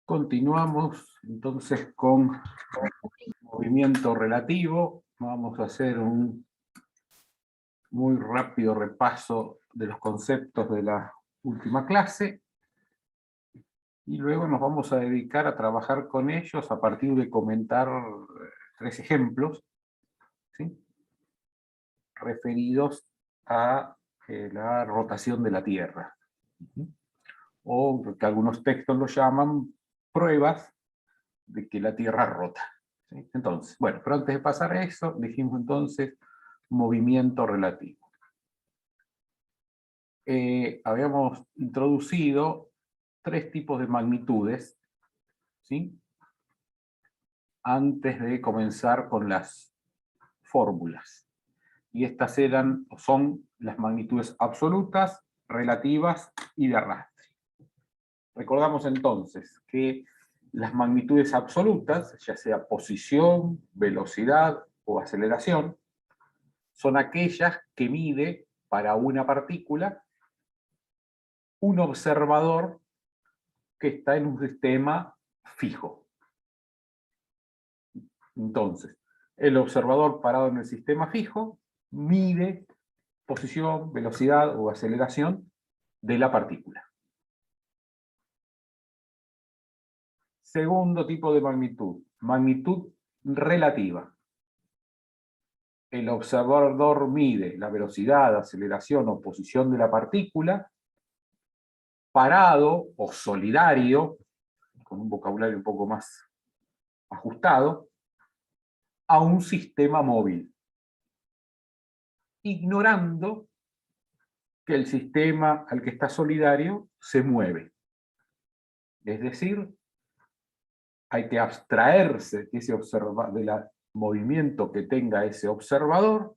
Continuamos entonces con movimiento relativo. Vamos a hacer un muy rápido repaso de los conceptos de la última clase y luego nos vamos a dedicar a trabajar con ellos a partir de comentar tres ejemplos, ¿sí?, referidos a la rotación de la Tierra, o que algunos textos lo llaman pruebas de que la Tierra rota, ¿sí? Entonces, bueno, pero antes de pasar a eso, dijimos entonces movimiento relativo. Habíamos introducido tres tipos de magnitudes, ¿sí?, antes de comenzar con las fórmulas. Y estas eran, o son, las magnitudes absolutas, relativas y de arrastre. Recordamos entonces que las magnitudes absolutas, ya sea posición, velocidad o aceleración, son aquellas que mide para una partícula un observador que está en un sistema fijo. Entonces, el observador parado en el sistema fijo mide posición, velocidad o aceleración de la partícula. Segundo tipo de magnitud, magnitud relativa. El observador mide la velocidad, aceleración o posición de la partícula parado o solidario, con un vocabulario un poco más ajustado, a un sistema móvil, ignorando que el sistema al que está solidario se mueve. Es decir, hay que abstraerse de del movimiento que tenga ese observador,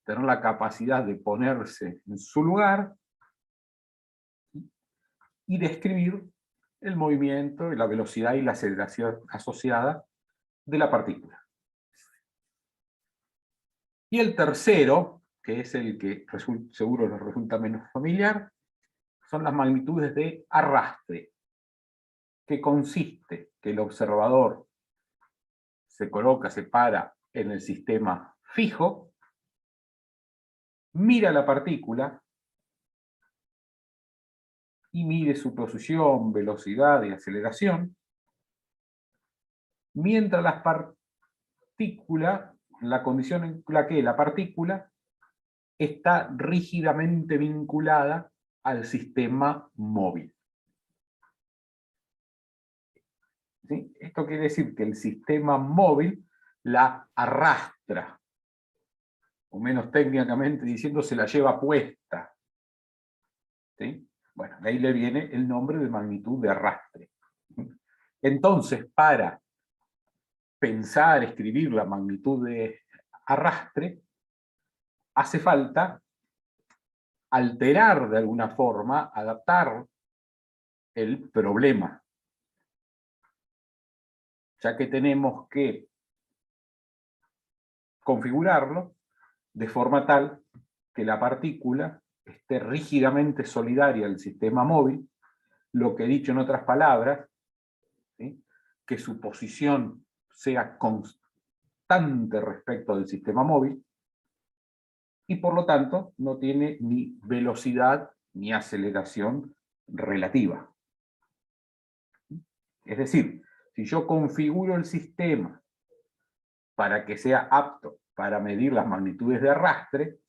tener la capacidad de ponerse en su lugar y describir el movimiento, la velocidad y la aceleración asociada de la partícula. Y el tercero, que es el que seguro les resulta menos familiar, son las magnitudes de arrastre, que consiste que el observador se coloca, se para en el sistema fijo, mira la partícula y mide su posición, velocidad y aceleración, mientras la condición en la que la partícula está rígidamente vinculada al sistema móvil. ¿Sí? Esto quiere decir que el sistema móvil la arrastra, o menos técnicamente diciendo, se la lleva puesta. ¿Sí? Bueno, de ahí le viene el nombre de magnitud de arrastre. Entonces, para pensar, escribir la magnitud de arrastre, hace falta alterar de alguna forma, adaptar el problema, ya que tenemos que configurarlo de forma tal que la partícula esté rígidamente solidaria al sistema móvil, lo que he dicho en otras palabras, ¿sí?, que su posición sea constante respecto del sistema móvil, y por lo tanto no tiene ni velocidad ni aceleración relativa. Es decir, si yo configuro el sistema para que sea apto para medir las magnitudes de arrastre,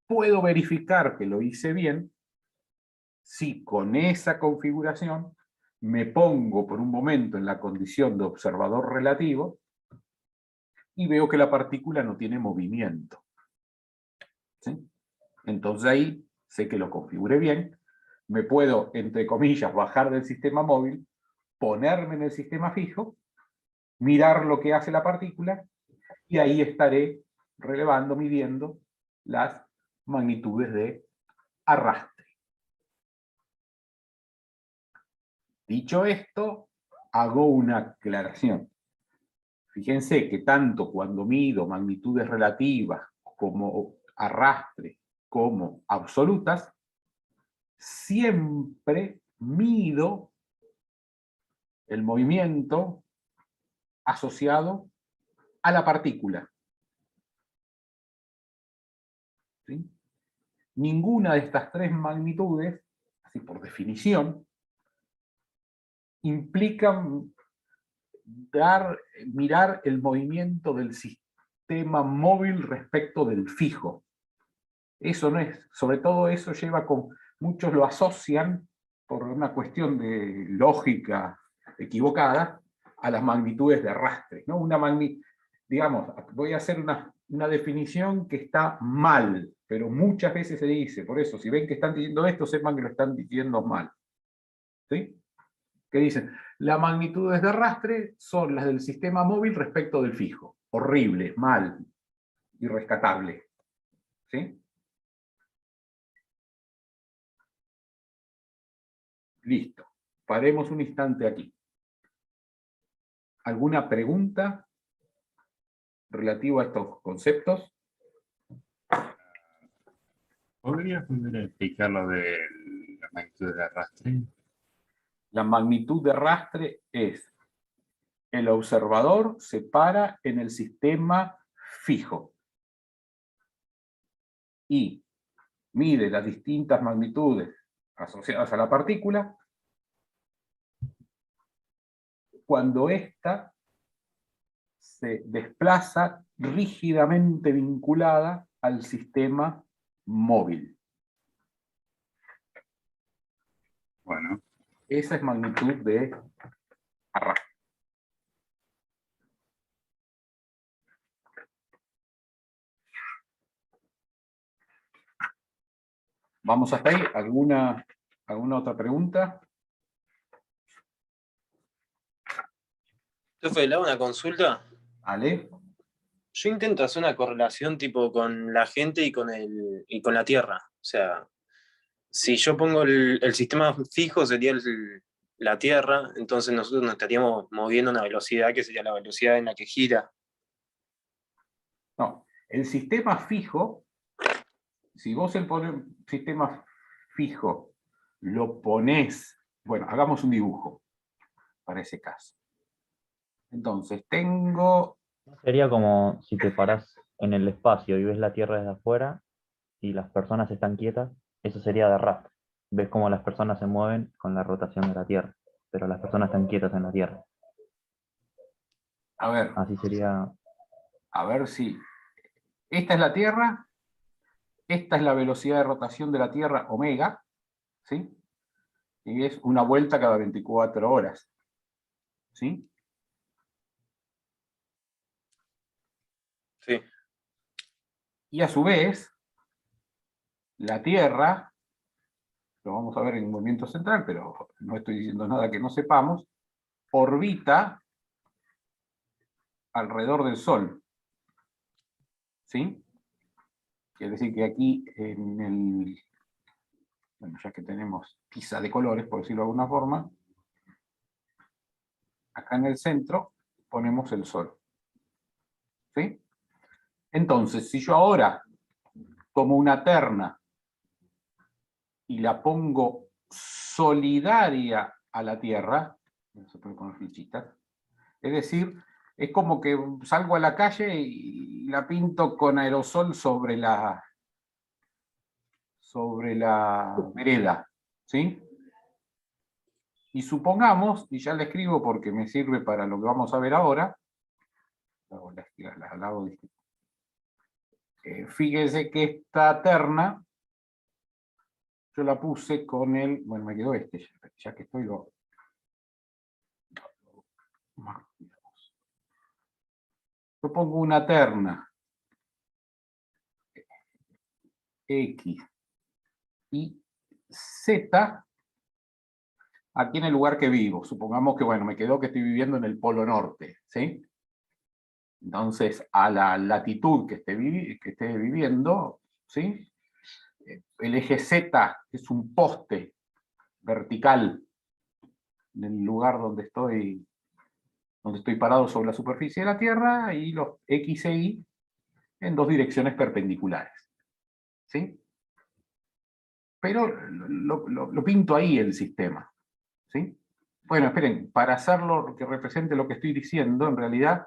puedo verificar que lo hice bien si con esa configuración me pongo por un momento en la condición de observador relativo y veo que la partícula no tiene movimiento. ¿Sí? Entonces ahí sé que lo configuré bien, me puedo, entre comillas, bajar del sistema móvil, ponerme en el sistema fijo, mirar lo que hace la partícula, y ahí estaré relevando, midiendo las magnitudes de arrastre. Dicho esto, hago una aclaración. Fíjense que tanto cuando mido magnitudes relativas como arrastre como absolutas, siempre mido el movimiento asociado a la partícula. ¿Sí? Ninguna de estas tres magnitudes, así por definición, implican mirar el movimiento del sistema móvil respecto del fijo. Eso no es, sobre todo eso lleva con, muchos lo asocian por una cuestión de lógica equivocada a las magnitudes de arrastre, ¿no? Digamos, voy a hacer una definición que está mal, pero muchas veces se dice, por eso, si ven que están diciendo esto, sepan que lo están diciendo mal. ¿Sí? Que dicen, las magnitudes de arrastre son las del sistema móvil respecto del fijo. Horrible, mal, irrescatable. ¿Sí? Listo. Paremos un instante aquí. ¿Alguna pregunta relativa a estos conceptos? ¿Podrías volver a explicar lo de la magnitud de arrastre? La magnitud de arrastre es el observador se para en el sistema fijo y mide las distintas magnitudes asociadas a la partícula cuando ésta se desplaza rígidamente vinculada al sistema móvil. Bueno. Esa es magnitud de arrastre. ¿Vamos hasta ahí? ¿Alguna otra pregunta? Profe, ¿le hago una consulta? ¿Ale? Yo intento hacer una correlación tipo con la gente y con la Tierra. O sea, si yo pongo el sistema fijo sería la Tierra, entonces nosotros nos estaríamos moviendo a una velocidad que sería la velocidad en la que gira. No, el sistema fijo, si vos el sistema fijo lo ponés, bueno, hagamos un dibujo para ese caso. Entonces, tengo... Sería como si te parás en el espacio y ves la Tierra desde afuera y las personas están quietas, eso sería de arrastre. Ves cómo las personas se mueven con la rotación de la Tierra, pero las personas están quietas en la Tierra. A ver. Así sería. A ver si... Esta es la Tierra, esta es la velocidad de rotación de la Tierra, omega, ¿sí? Y es una vuelta cada 24 horas. ¿Sí? Sí. Y a su vez, la Tierra, lo vamos a ver en el movimiento central, pero no estoy diciendo nada que no sepamos, orbita alrededor del Sol. ¿Sí? Quiere decir que aquí en el... Bueno, ya que tenemos tiza de colores, por decirlo de alguna forma, acá en el centro ponemos el Sol. ¿Sí? Entonces, si yo ahora tomo una terna y la pongo solidaria a la Tierra, no se puede poner fichitas, es decir, es como que salgo a la calle y la pinto con aerosol sobre la vereda, ¿sí? Y supongamos, y ya le escribo porque me sirve para lo que vamos a ver ahora, fíjese que esta terna yo la puse con el, bueno, me quedó este, ya que estoy yo pongo una terna X y Z aquí en el lugar que vivo. Supongamos que, bueno, me quedó que estoy viviendo en el Polo Norte, ¿sí? Entonces, a la latitud que esté viviendo, ¿sí? El eje Z es un poste vertical del lugar donde estoy parado sobre la superficie de la Tierra, y los X e Y en dos direcciones perpendiculares. ¿Sí? Pero lo pinto ahí el sistema. ¿Sí? Bueno, esperen, para hacerlo que represente lo que estoy diciendo, en realidad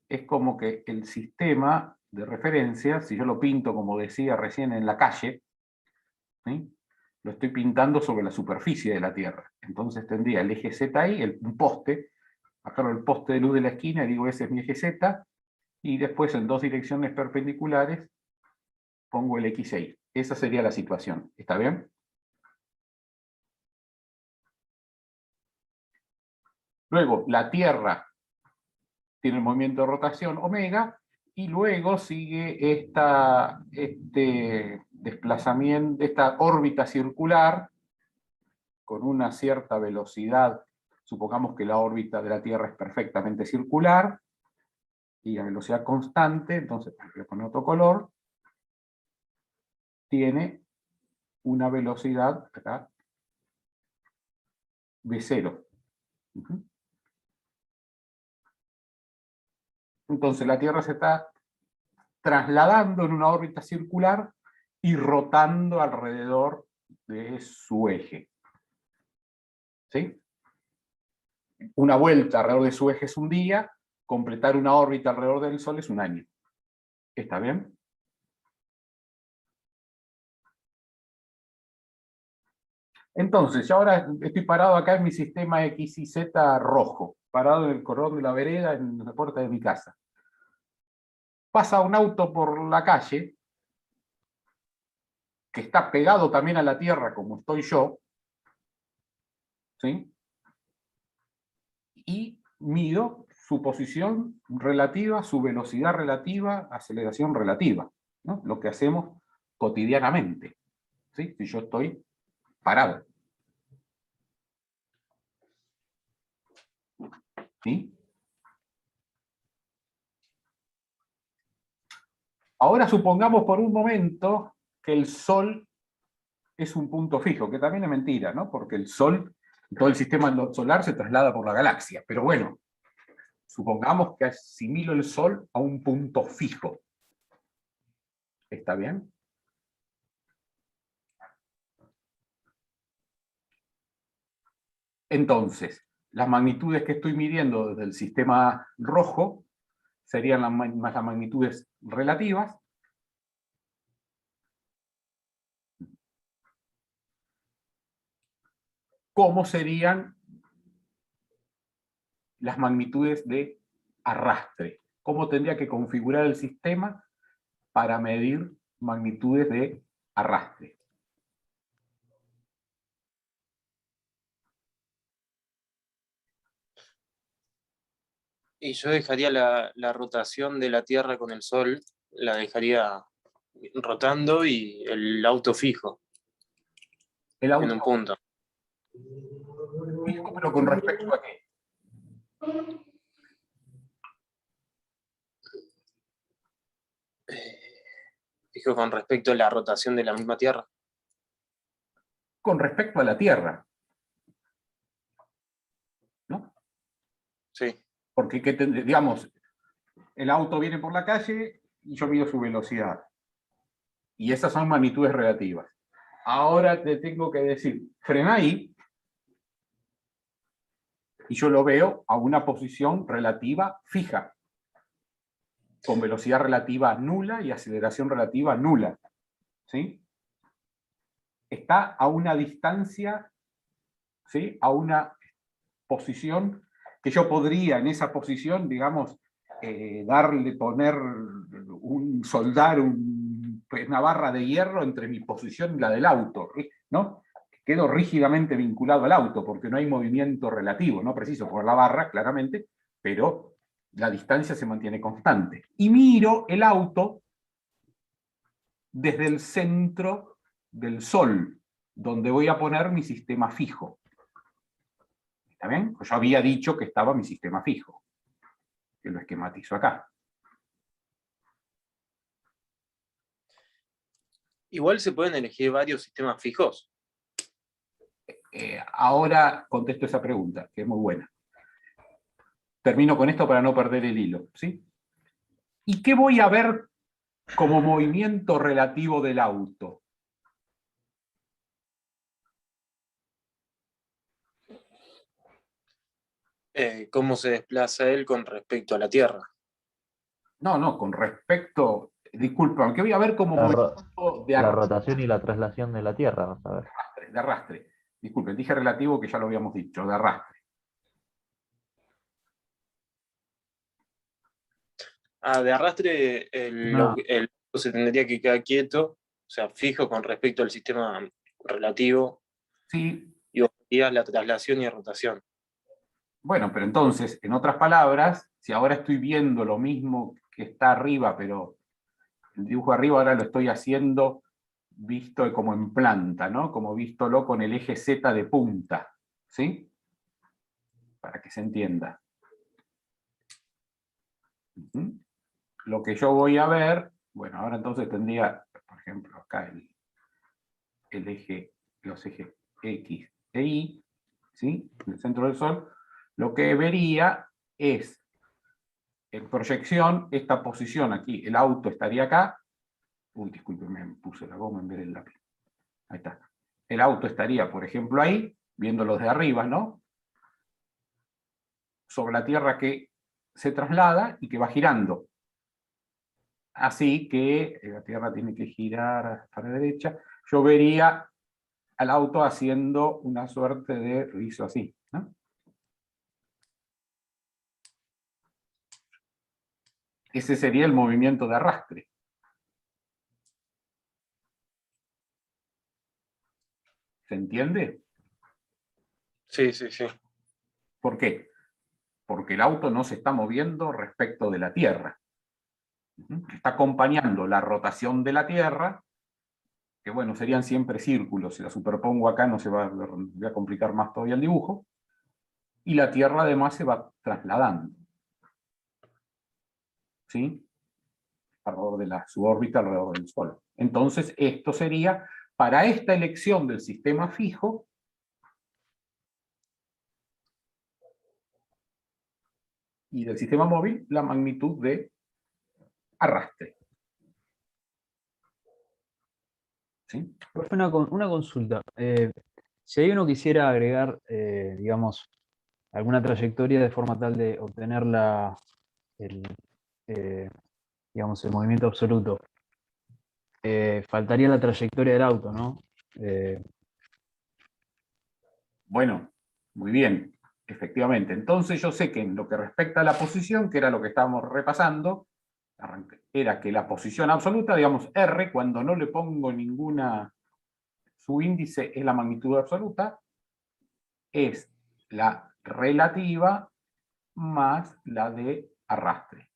es como que el sistema de referencia, si yo lo pinto como decía recién en la calle, ¿sí? Lo estoy pintando sobre la superficie de la Tierra. Entonces tendría el eje Z ahí, un poste, agarro el poste de luz de la esquina y digo ese es mi eje Z, y después en dos direcciones perpendiculares pongo el X ahí. Esa sería la situación. ¿Está bien? Luego, la Tierra tiene el movimiento de rotación omega, y luego sigue este desplazamiento, esta órbita circular con una cierta velocidad. Supongamos que la órbita de la Tierra es perfectamente circular y a velocidad constante, entonces voy a poner otro color, tiene una velocidad acá v0. Entonces la Tierra se está trasladando en una órbita circular y rotando alrededor de su eje. ¿Sí? Una vuelta alrededor de su eje es un día, completar una órbita alrededor del Sol es un año. ¿Está bien? Entonces, yo ahora estoy parado acá en mi sistema X y Z rojo, parado en el cordón de la vereda, en la puerta de mi casa. Pasa un auto por la calle, que está pegado también a la Tierra como estoy yo, ¿sí? Y mido su posición relativa, su velocidad relativa, aceleración relativa, ¿no? Lo que hacemos cotidianamente, ¿sí? Si yo estoy parado. ¿Sí? Ahora supongamos por un momento que el Sol es un punto fijo, que también es mentira, ¿no? Porque el Sol, todo el sistema solar se traslada por la galaxia. Pero bueno, supongamos que asimilo el Sol a un punto fijo. ¿Está bien? Entonces, las magnitudes que estoy midiendo desde el sistema rojo serían las magnitudes relativas. ¿Cómo serían las magnitudes de arrastre? ¿Cómo tendría que configurar el sistema para medir magnitudes de arrastre? Y yo dejaría la rotación de la Tierra con el Sol, la dejaría rotando y el auto fijo El en un auto punto. fijo, pero con respecto a qué? Fijo con respecto a la rotación de la misma Tierra. Con respecto a la Tierra, ¿no? Sí. Porque, digamos, el auto viene por la calle y yo mido su velocidad. Y esas son magnitudes relativas. Ahora te tengo que decir, frena ahí, y yo lo veo a una posición relativa fija, con velocidad relativa nula y aceleración relativa nula. ¿Sí? Está a una distancia, ¿sí? A una posición que yo podría en esa posición, digamos, poner soldar una barra de hierro entre mi posición y la del auto, ¿no? Quedo rígidamente vinculado al auto porque no hay movimiento relativo, no preciso por la barra, claramente, pero la distancia se mantiene constante. Y miro el auto desde el centro del Sol, donde voy a poner mi sistema fijo. ¿Está bien? Pues yo había dicho que estaba mi sistema fijo, que lo esquematizo acá. Igual se pueden elegir varios sistemas fijos. Ahora contesto esa pregunta, que es muy buena. Termino con esto para no perder el hilo, ¿sí? ¿Y qué voy a ver como movimiento relativo del auto? cómo se desplaza él con respecto a la Tierra. No, con respecto, disculpa, que voy a ver como La, movimiento de la rotación y la traslación de la Tierra, vas a ver. arrastre, de arrastre. Disculpe, dije relativo que ya lo habíamos dicho, de arrastre. De arrastre, No. el auto se tendría que quedar quieto, o sea, fijo con respecto al sistema relativo, Sí, y vos harías la traslación y rotación. bueno, pero entonces, en otras palabras, si ahora estoy viendo lo mismo que está arriba, pero el dibujo arriba ahora lo estoy haciendo visto como en planta, ¿no? Como vístolo con el eje Z de punta, ¿sí? Para que se entienda. Lo que yo voy a ver, bueno, ahora entonces tendría, por ejemplo, acá el eje, los ejes X e Y, ¿sí? En el centro del Sol, lo que vería es, en proyección, esta posición aquí, el auto estaría acá, uy, discúlpeme, me puse la goma en vez del lápiz, ahí está, el auto estaría, por ejemplo, ahí, viéndolo de arriba, ¿no? Sobre la Tierra que se traslada y que va girando. Así que la Tierra tiene que girar para la derecha. Yo vería al auto haciendo una suerte de rizo así, ¿no? Ese sería el movimiento de arrastre. ¿Se entiende? Sí, sí, sí. ¿Por qué? Porque el auto no se está moviendo respecto de la Tierra. Está acompañando la rotación de la Tierra, que bueno, serían siempre círculos. Si la superpongo acá no se va a complicar más todavía el dibujo. Y la Tierra además se va trasladando, ¿sí? Alrededor de su órbita alrededor del Sol. Entonces, esto sería, para esta elección del sistema fijo, y del sistema móvil, la magnitud de arrastre. ¿Sí? Una consulta. Si ahí uno quisiera agregar, digamos, alguna trayectoria de forma tal de obtener el, eh, digamos, el movimiento absoluto, faltaría la trayectoria del auto, ¿no? Bueno, muy bien, efectivamente. Entonces yo sé que en lo que respecta a la posición, que era lo que estábamos repasando, era que la posición absoluta, digamos R, cuando no le pongo ninguna, su índice es la magnitud absoluta, es la relativa más la de arrastre.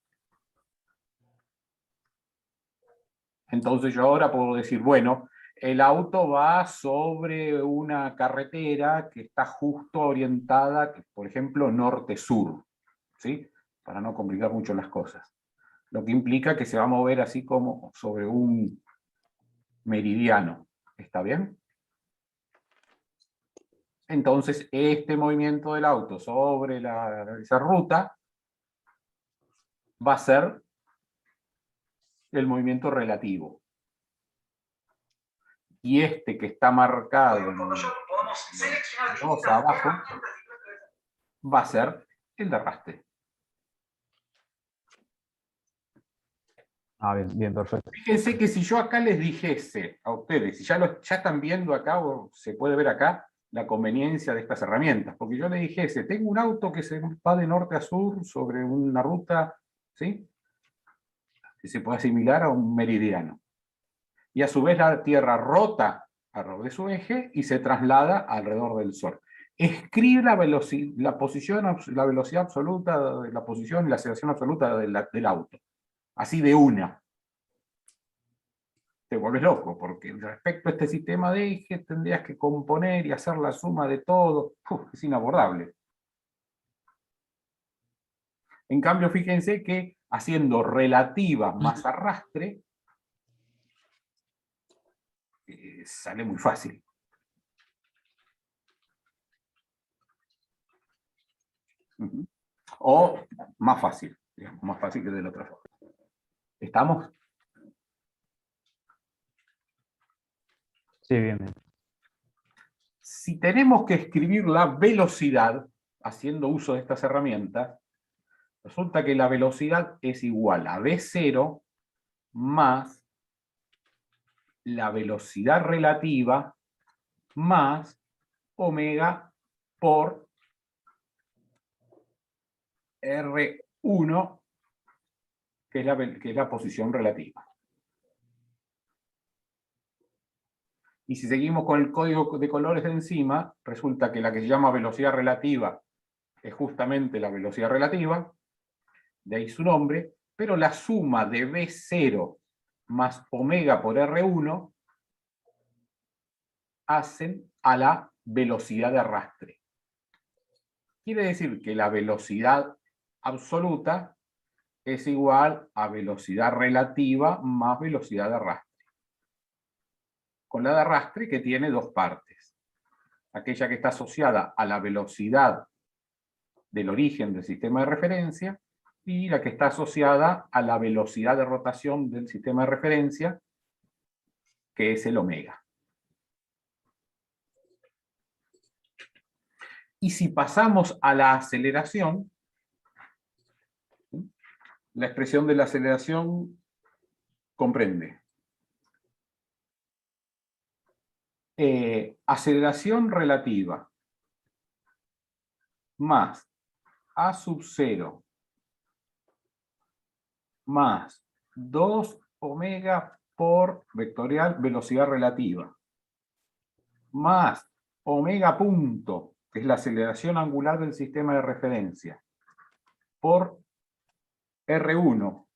Entonces yo ahora puedo decir, bueno, el auto va sobre una carretera que está justo orientada, por ejemplo, norte-sur, ¿sí? Para no complicar mucho las cosas. Lo que implica que se va a mover así como sobre un meridiano. ¿Está bien? Entonces, este movimiento del auto sobre esa ruta va a ser el movimiento relativo. Y este que está marcado en 2 abajo va a ser el de arrastre. Bien, bien, perfecto. Fíjense que si yo acá les dijese a ustedes, si ya están viendo acá o se puede ver acá la conveniencia de estas herramientas, porque yo les dijese, tengo un auto que se va de norte a sur sobre una ruta, ¿sí? Que se puede asimilar a un meridiano. Y a su vez la Tierra rota alrededor de su eje y se traslada alrededor del Sol. Escribe la posición, la velocidad absoluta, la posición y la aceleración absoluta del auto. Así de una. Te vuelves loco, porque respecto a este sistema de ejes tendrías que componer y hacer la suma de todo. Es inabordable. En cambio, fíjense que haciendo relativa más arrastre, sale muy fácil. O más fácil, digamos, más fácil que de la otra forma. ¿Estamos? Sí, bien, bien. Si tenemos que escribir la velocidad, haciendo uso de estas herramientas, resulta que la velocidad es igual a V0 más la velocidad relativa más omega por R1, que es la posición relativa. Y si seguimos con el código de colores de encima, resulta que la que se llama velocidad relativa es justamente la velocidad relativa, de ahí su nombre, pero la suma de V0 más omega por R1 hacen a la velocidad de arrastre. Quiere decir que la velocidad absoluta es igual a velocidad relativa más velocidad de arrastre. Con la de arrastre que tiene dos partes. Aquella que está asociada a la velocidad del origen del sistema de referencia y la que está asociada a la velocidad de rotación del sistema de referencia, que es el omega. Y si pasamos a la aceleración, la expresión de la aceleración comprende aceleración relativa más A sub 0 más 2 omega por vectorial velocidad relativa más omega punto, que es la aceleración angular del sistema de referencia, por R1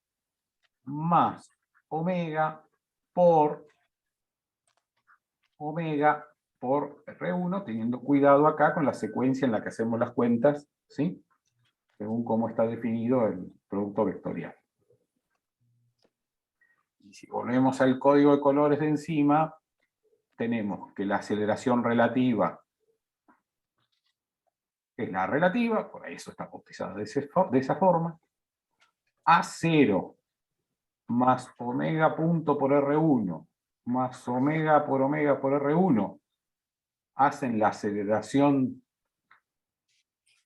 más omega por R1, teniendo cuidado acá con la secuencia en la que hacemos las cuentas, ¿sí? Según cómo está definido el producto vectorial. Y si volvemos al código de colores de encima, tenemos que la aceleración relativa es la relativa, por eso está bautizada de esa forma, A0 más omega punto por R1 más omega por R1 hacen la aceleración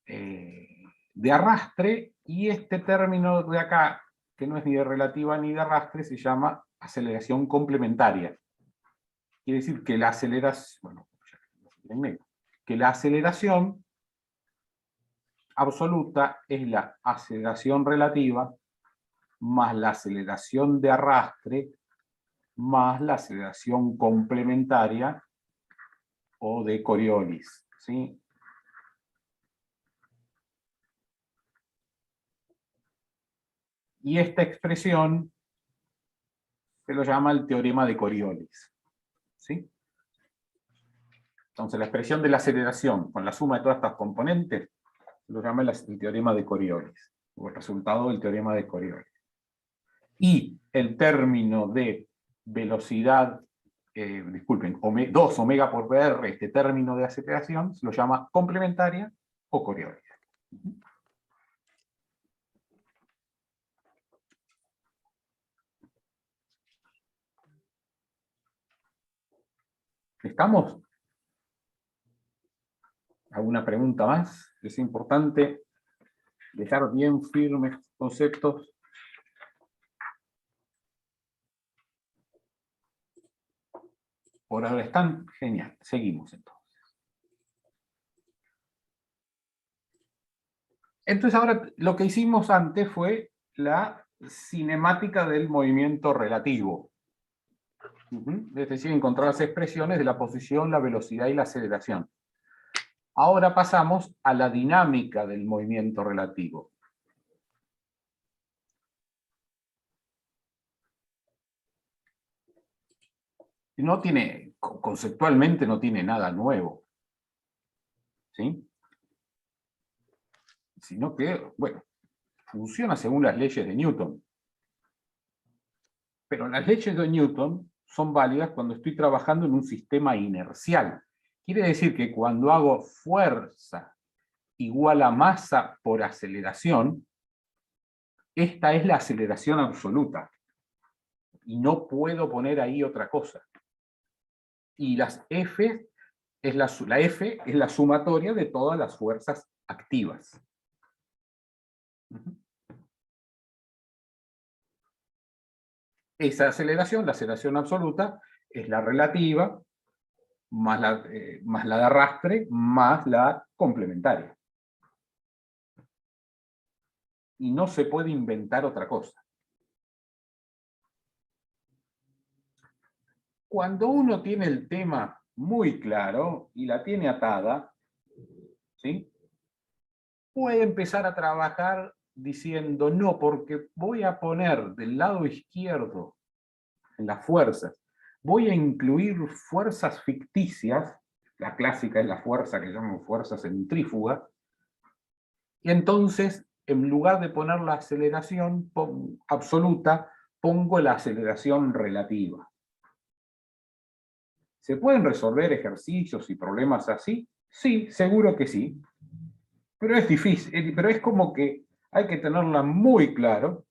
de arrastre, y este término de acá, que no es ni de relativa ni de arrastre, se llama aceleración complementaria. Quiere decir que la aceleración, absoluta es la aceleración relativa más la aceleración de arrastre más la aceleración complementaria o de Coriolis, ¿sí? Y esta expresión se lo llama el teorema de Coriolis, ¿sí? Entonces la expresión de la aceleración con la suma de todas estas componentes se lo llama el teorema de Coriolis, o el resultado del teorema de Coriolis. Y el término de velocidad, disculpen, 2 omega por VR, este término de aceleración, se lo llama complementaria o Coriolis. ¿Estamos? ¿Alguna pregunta más? Es importante dejar bien firmes conceptos. Por ahora están, genial. Seguimos entonces. Entonces ahora lo que hicimos antes fue la cinemática del movimiento relativo. Es decir, encontrar las expresiones de la posición, la velocidad y la aceleración. Ahora pasamos a la dinámica del movimiento relativo. No tiene, conceptualmente no tiene nada nuevo, ¿sí? Sino que, bueno, funciona según las leyes de Newton. Pero las leyes de Newton son válidas cuando estoy trabajando en un sistema inercial. Quiere decir que cuando hago fuerza igual a masa por aceleración, esta es la aceleración absoluta. Y no puedo poner ahí otra cosa. Y las F la F es la sumatoria de todas las fuerzas activas. Ujú. Esa aceleración, la aceleración absoluta, es la relativa, más la de arrastre, más la complementaria. Y no se puede inventar otra cosa. Cuando uno tiene el tema muy claro y la tiene atada, ¿sí?, puede empezar a trabajar diciendo, no, porque voy a poner del lado izquierdo, en las fuerzas, voy a incluir fuerzas ficticias, la clásica es la fuerza que llamamos fuerza centrífuga, y entonces, en lugar de poner la aceleración absoluta, pongo la aceleración relativa. ¿Se pueden resolver ejercicios y problemas así? Sí, seguro que sí. Pero es difícil, pero es como que hay que tenerla muy claro,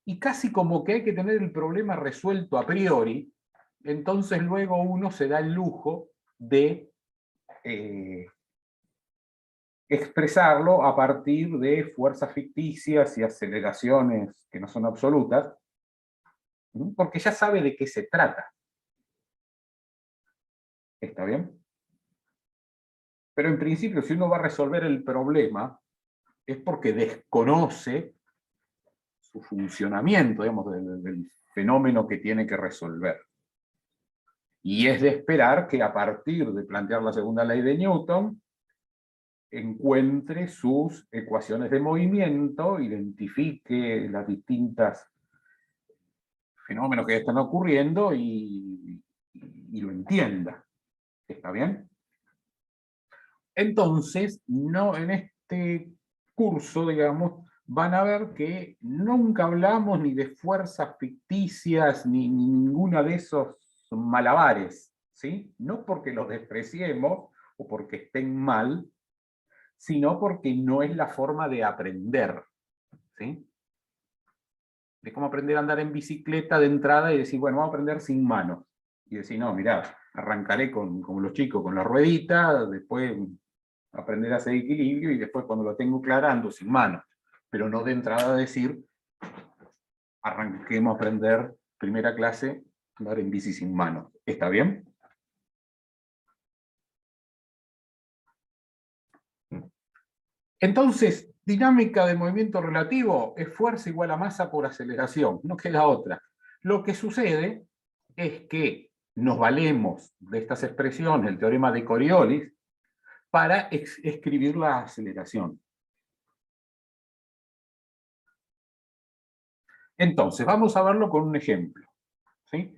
y casi como que hay que tener el problema resuelto a priori, entonces luego uno se da el lujo de expresarlo a partir de fuerzas ficticias y aceleraciones que no son absolutas, porque ya sabe de qué se trata. ¿Está bien? Pero en principio, si uno va a resolver el problema, es porque desconoce su funcionamiento, digamos, del fenómeno que tiene que resolver. Y es de esperar que a partir de plantear la segunda ley de Newton, encuentre sus ecuaciones de movimiento, identifique las distintas fenómenos que están ocurriendo y lo entienda. ¿Está bien? Entonces, no, en este curso, digamos, van a ver que nunca hablamos ni de fuerzas ficticias, ni ninguna de esos malabares, ¿sí? No porque los despreciemos o porque estén mal, sino porque no es la forma de aprender, ¿sí? Es como aprender a andar en bicicleta de entrada y decir, bueno, vamos a aprender sin manos. Y decir, no, mirá, arrancaré como los chicos, con la ruedita, después aprender a hacer equilibrio y después cuando lo tengo claro ando sin manos. Pero no de entrada decir, arranquemos a aprender primera clase, andar en bici sin manos. ¿Está bien? Entonces, dinámica de movimiento relativo es fuerza igual a masa por aceleración, no queda otra. Lo que sucede es que nos valemos de estas expresiones, el teorema de Coriolis, para escribir la aceleración. Entonces, vamos a verlo con un ejemplo, ¿sí?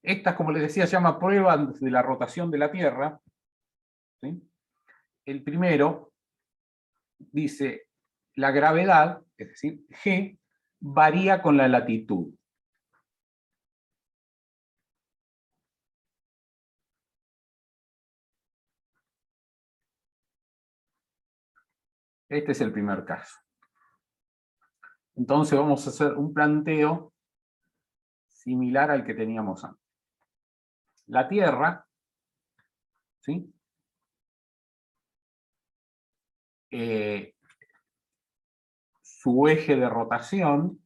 Esta, como les decía, se llama prueba de la rotación de la Tierra, ¿sí? El primero dice, la gravedad, es decir, G, varía con la latitud. Este es el primer caso. Entonces vamos a hacer un planteo similar al que teníamos antes. La Tierra, ¿sí?, su eje de rotación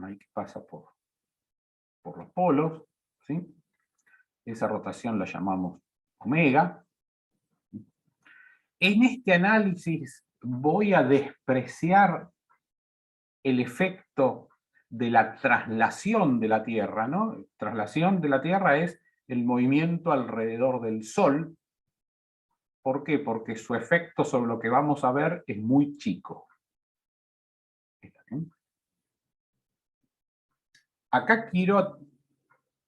ahí que pasa por los polos, ¿sí? Esa rotación la llamamos omega. En este análisis voy a despreciar el efecto de la traslación de la Tierra, ¿no? Traslación de la Tierra es el movimiento alrededor del Sol. ¿Por qué? Porque su efecto sobre lo que vamos a ver es muy chico. ¿Está bien? Acá quiero...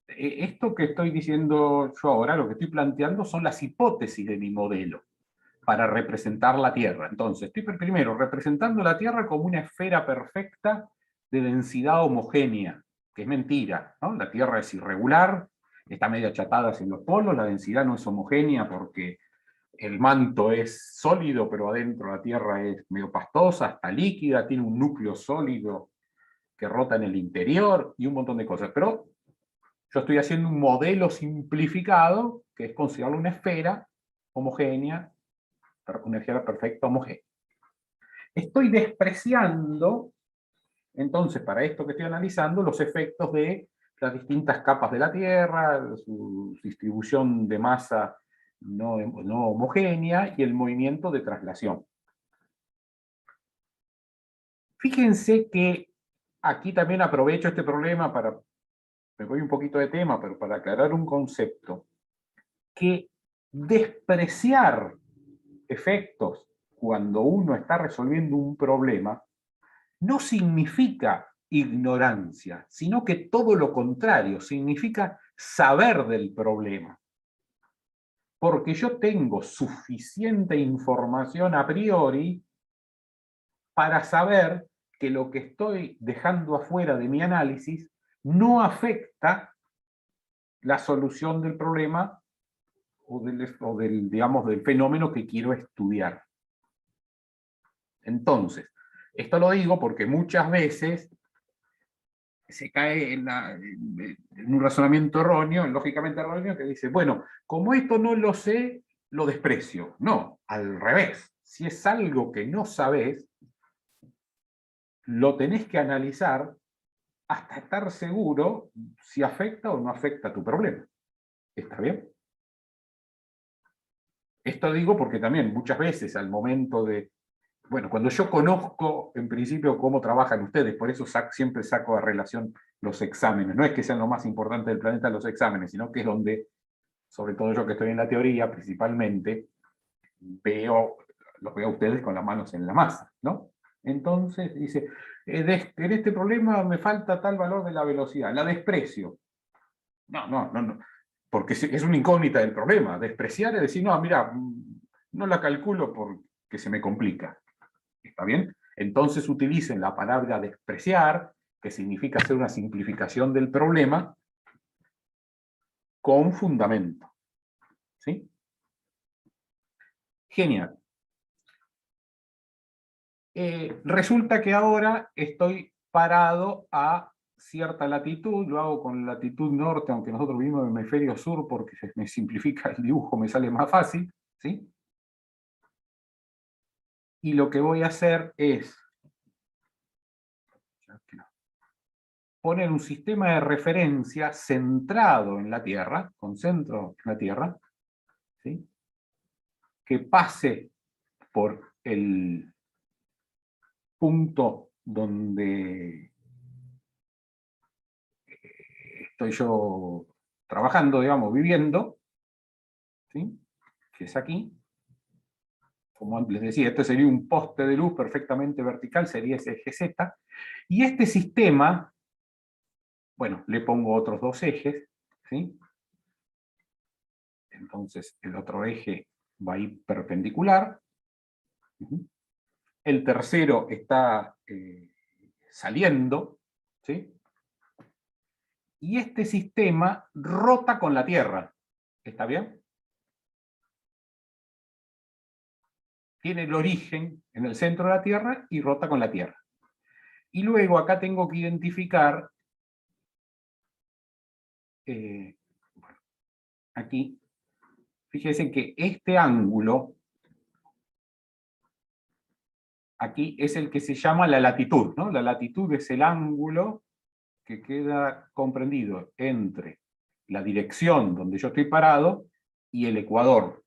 Esto que estoy diciendo yo ahora, lo que estoy planteando son las hipótesis de mi modelo para representar la Tierra. Entonces, estoy primero representando la Tierra como una esfera perfecta de densidad homogénea, que es mentira, ¿no? La Tierra es irregular, está medio achatada hacia los polos, la densidad no es homogénea porque el manto es sólido, pero adentro la Tierra es medio pastosa, hasta líquida, tiene un núcleo sólido que rota en el interior y un montón de cosas. Pero Yo estoy haciendo un modelo simplificado, que es considerarlo una esfera homogénea, una esfera perfecta homogénea. Estoy despreciando, entonces, para esto que estoy analizando, los efectos de las distintas capas de la Tierra, su distribución de masa no homogénea y el movimiento de traslación. Fíjense que aquí también aprovecho este problema para, me voy un poquito de tema, pero para aclarar un concepto, que despreciar efectos cuando uno está resolviendo un problema no significa ignorancia, sino que todo lo contrario, significa saber del problema. Porque yo tengo suficiente información a priori para saber que lo que estoy dejando afuera de mi análisis no afecta la solución del problema digamos, del fenómeno que quiero estudiar. Entonces, esto lo digo porque muchas veces se cae en un razonamiento erróneo, lógicamente erróneo, que dice, bueno, como esto no lo sé, lo desprecio. No, al revés. Si es algo que no sabés, lo tenés que analizar hasta estar seguro si afecta o no afecta tu problema. ¿Está bien? Esto digo porque también muchas veces al momento de... Bueno, cuando yo conozco en principio cómo trabajan ustedes, por eso siempre saco a relación los exámenes. No es que sean lo más importante del planeta los exámenes, sino que es donde, sobre todo yo que estoy en la teoría principalmente, los veo a ustedes con las manos en la masa, ¿no? Entonces dice, en este problema me falta tal valor de la velocidad, la desprecio. No, porque es una incógnita del problema. Despreciar es decir, no, mira, no la calculo porque se me complica. ¿Está bien? Entonces utilicen la palabra despreciar, que significa hacer una simplificación del problema, con fundamento. ¿Sí? Genial. Resulta que ahora estoy parado a cierta latitud, lo hago con latitud norte, aunque nosotros vivimos en el hemisferio sur porque se me simplifica el dibujo, me sale más fácil, ¿sí? Y lo que voy a hacer es poner un sistema de referencia centrado en la Tierra, con centro en la Tierra, ¿sí? Que pase por el punto donde estoy yo trabajando, digamos, viviendo, ¿sí? Que es aquí. Como les decía, este sería un poste de luz perfectamente vertical, sería ese eje Z. Y este sistema, bueno, le pongo otros dos ejes, ¿sí? Entonces el otro eje va a ir perpendicular. El tercero está saliendo, ¿sí? Y este sistema rota con la Tierra. ¿Está bien? Tiene el origen en el centro de la Tierra y rota con la Tierra. Y luego acá tengo que identificar, bueno, aquí, fíjense que este ángulo, aquí es el que se llama la latitud, ¿no? La latitud es el ángulo que queda comprendido entre la dirección donde yo estoy parado y el ecuador.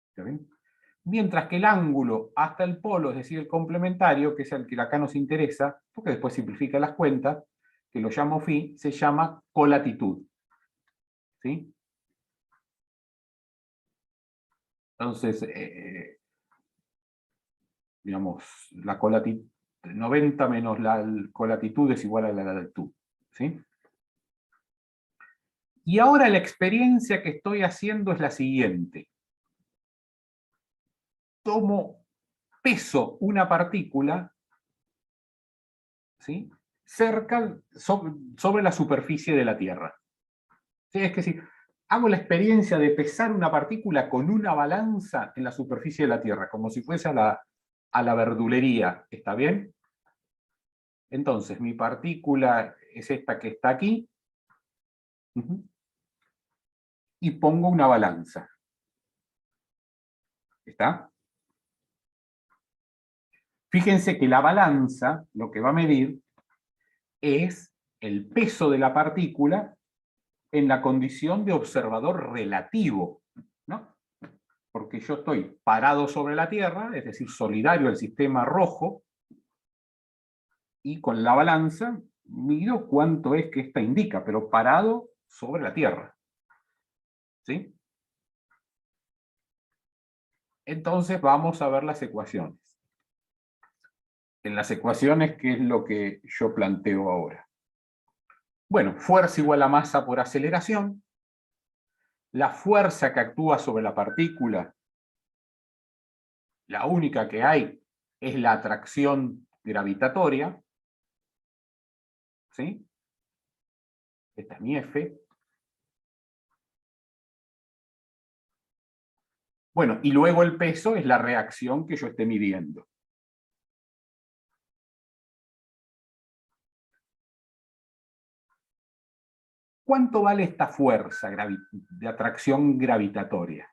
¿Está bien? Mientras que el ángulo hasta el polo, es decir, el complementario, que es el que acá nos interesa, porque después simplifica las cuentas, que lo llamo phi, se llama colatitud. ¿Sí? Entonces, digamos, la colatitud, 90 menos la colatitud es igual a la latitud. ¿Sí? Y ahora la experiencia que estoy haciendo es la siguiente. Peso una partícula, ¿sí? Cerca, sobre la superficie de la Tierra. ¿Sí? Es que si hago la experiencia de pesar una partícula con una balanza en la superficie de la Tierra, como si fuese a la verdulería, ¿está bien? Entonces, mi partícula es esta que está aquí, Ujú. Y pongo una balanza. ¿Está? Fíjense que la balanza lo que va a medir es el peso de la partícula en la condición de observador relativo, ¿no? Porque yo estoy parado sobre la Tierra, es decir, solidario al sistema rojo, y con la balanza mido cuánto es que esta indica, pero parado sobre la Tierra. ¿Sí? Entonces vamos a ver las ecuaciones. En las ecuaciones, ¿qué es lo que yo planteo ahora? Bueno, fuerza igual a masa por aceleración. La fuerza que actúa sobre la partícula, la única que hay, es la atracción gravitatoria. ¿Sí? Esta es mi F. Bueno, y luego el peso es la reacción que yo esté midiendo. ¿Cuánto vale esta fuerza de atracción gravitatoria?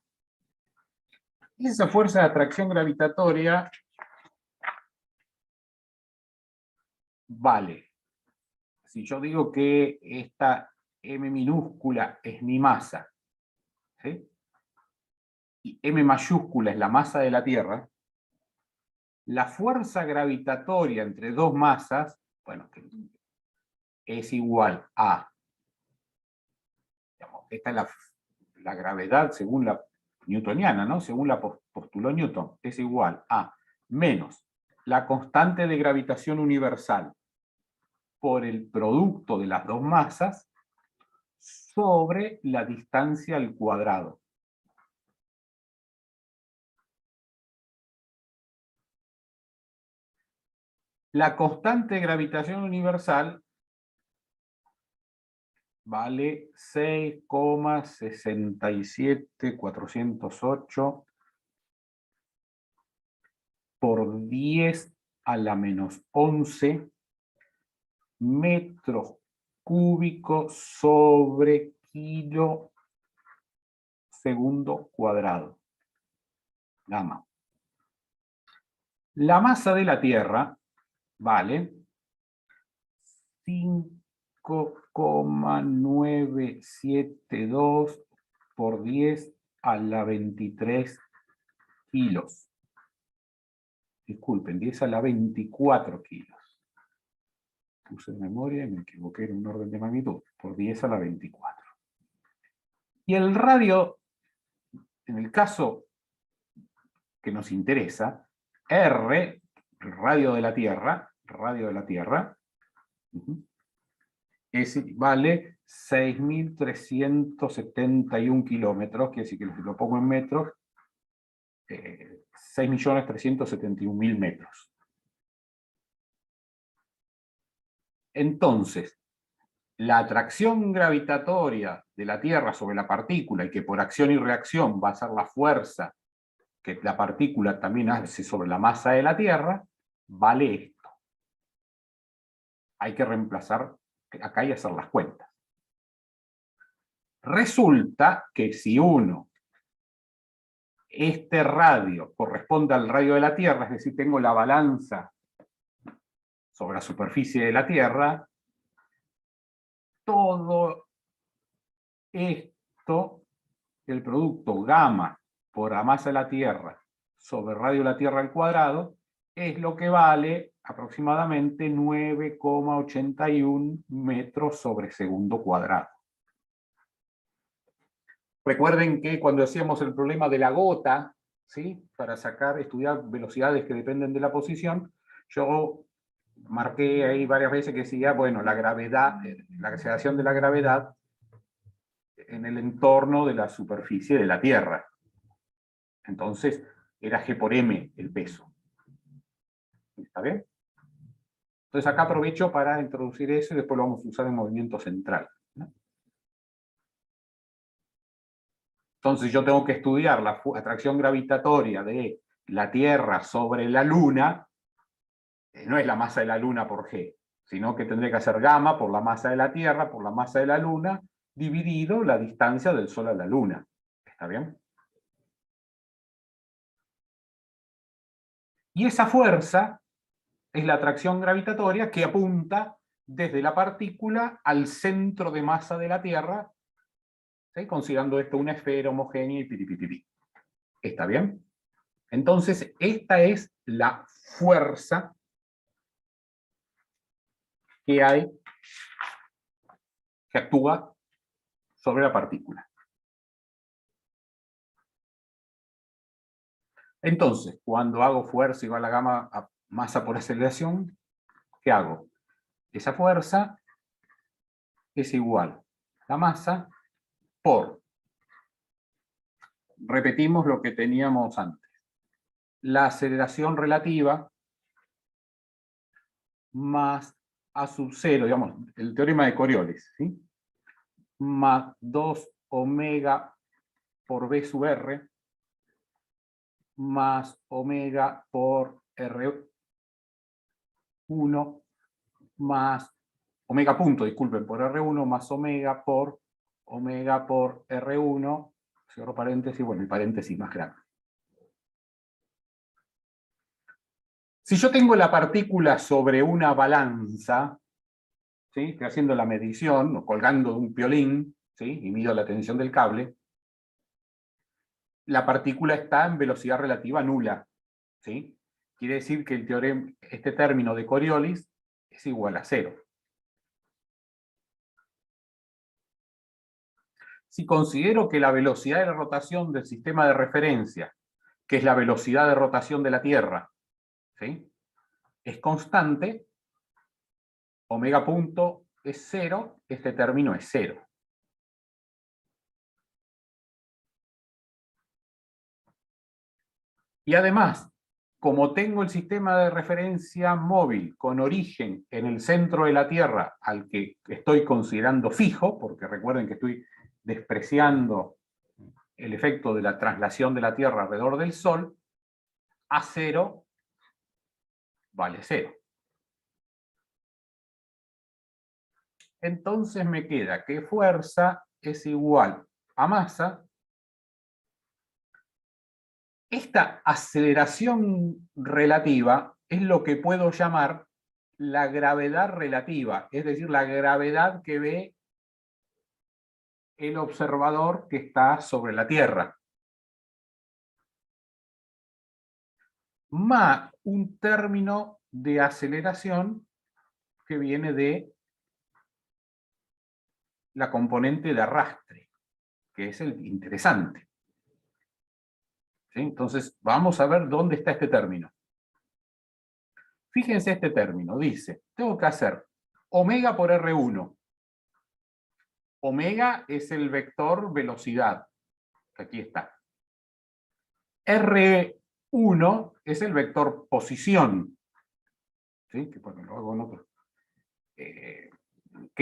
Esa fuerza de atracción gravitatoria vale. Si yo digo que esta M minúscula es mi masa, ¿sí? Y M mayúscula es la masa de la Tierra, la fuerza gravitatoria entre dos masas, bueno, es igual a, digamos, esta es la gravedad según la newtoniana, ¿no? Según la postuló Newton, es igual a menos la constante de gravitación universal por el producto de las dos masas sobre la distancia al cuadrado. La constante de gravitación universal vale 6,67408 por 10 a la menos 11 metros cúbicos sobre kilo segundo cuadrado. Gamma. La masa de la Tierra vale 5,972 por 10 a la 23 kilos. Disculpen, 10 a la 24 kilos. Puse en memoria y me equivoqué en un orden de magnitud, por 10 a la 24. Y el radio, en el caso que nos interesa, R, el radio de la Tierra, vale 6.371 kilómetros, quiere decir que si lo pongo en metros, 6.371.000 metros. Entonces, la atracción gravitatoria de la Tierra sobre la partícula, y que por acción y reacción va a ser la fuerza que la partícula también hace sobre la masa de la Tierra, vale esto. Hay que reemplazar acá y hacer las cuentas. Resulta que si este radio corresponde al radio de la Tierra, es decir, tengo la balanza sobre la superficie de la Tierra, todo esto, el producto gamma por la masa de la Tierra sobre el radio de la Tierra al cuadrado, es lo que vale aproximadamente 9,81 metros sobre segundo cuadrado. Recuerden que cuando hacíamos el problema de la gota, ¿sí? Para estudiar velocidades que dependen de la posición, yo marqué ahí varias veces que decía, bueno, la gravedad, la aceleración de la gravedad en el entorno de la superficie de la Tierra. Entonces, era G por M el peso. ¿Está bien? Entonces acá aprovecho para introducir eso y después lo vamos a usar en movimiento central, ¿no? Entonces yo tengo que estudiar la atracción gravitatoria de la Tierra sobre la Luna, no es la masa de la Luna por G, sino que tendré que hacer gamma por la masa de la Tierra, por la masa de la Luna, dividido la distancia del Sol a la Luna. ¿Está bien? Y esa fuerza es la atracción gravitatoria que apunta desde la partícula al centro de masa de la Tierra, ¿sí? Considerando esto una esfera homogénea y piripipipi. ¿Está bien? Entonces, esta es la fuerza que hay, que actúa sobre la partícula. Entonces, cuando hago fuerza igual a gamma a masa por aceleración, ¿qué hago? Esa fuerza es igual a la masa por, repetimos lo que teníamos antes, la aceleración relativa más A sub 0, digamos, el teorema de Coriolis, ¿sí? Más 2 omega por B sub R, más omega por R1, más omega punto, disculpen, por R1, más omega por R1, cierro paréntesis, bueno, el paréntesis más grande. Si yo tengo la partícula sobre una balanza, ¿sí? Estoy haciendo la medición, o colgando de un piolín, ¿sí? Y mido la tensión del cable, la partícula está en velocidad relativa nula, ¿sí? Quiere decir que el teorema, este término de Coriolis es igual a 0. Si considero que la velocidad de rotación del sistema de referencia, que es la velocidad de rotación de la Tierra, ¿sí? Es constante, omega punto es 0, este término es 0. Y además, como tengo el sistema de referencia móvil con origen en el centro de la Tierra, al que estoy considerando fijo, porque recuerden que estoy despreciando el efecto de la traslación de la Tierra alrededor del Sol, A0 vale 0. Entonces me queda que fuerza es igual a masa. Esta aceleración relativa es lo que puedo llamar la gravedad relativa, es decir, la gravedad que ve el observador que está sobre la Tierra, más un término de aceleración que viene de la componente de arrastre, que es el interesante. ¿Sí? Entonces, vamos a ver dónde está este término. Fíjense este término, dice, tengo que hacer omega por R1. Omega es el vector velocidad, que aquí está. R1 es el vector posición, ¿sí? Que bueno, lo hago en otro. Que